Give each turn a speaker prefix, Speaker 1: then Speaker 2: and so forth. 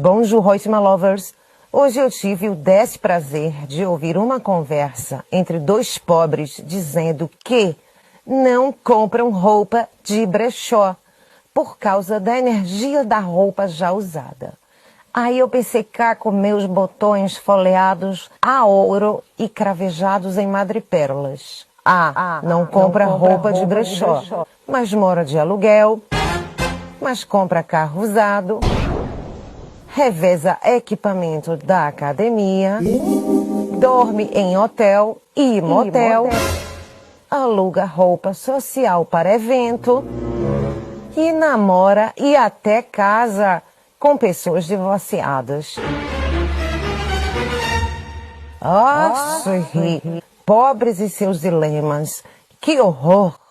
Speaker 1: Bonjour, Reutemann Lovers. Hoje eu tive o desprazer de ouvir uma conversa entre dois pobres dizendo que não compram roupa de brechó por causa da energia da roupa já usada. Aí eu pensei cá com meus botões folheados a ouro e cravejados em madrepérolas. Não compra roupa de brechó, mas mora de aluguel, mas compra carro usado, reveza equipamento da academia, dorme em hotel e motel, aluga roupa social para evento e namora e até casa com pessoas divorciadas. Pobres e seus dilemas. Que horror!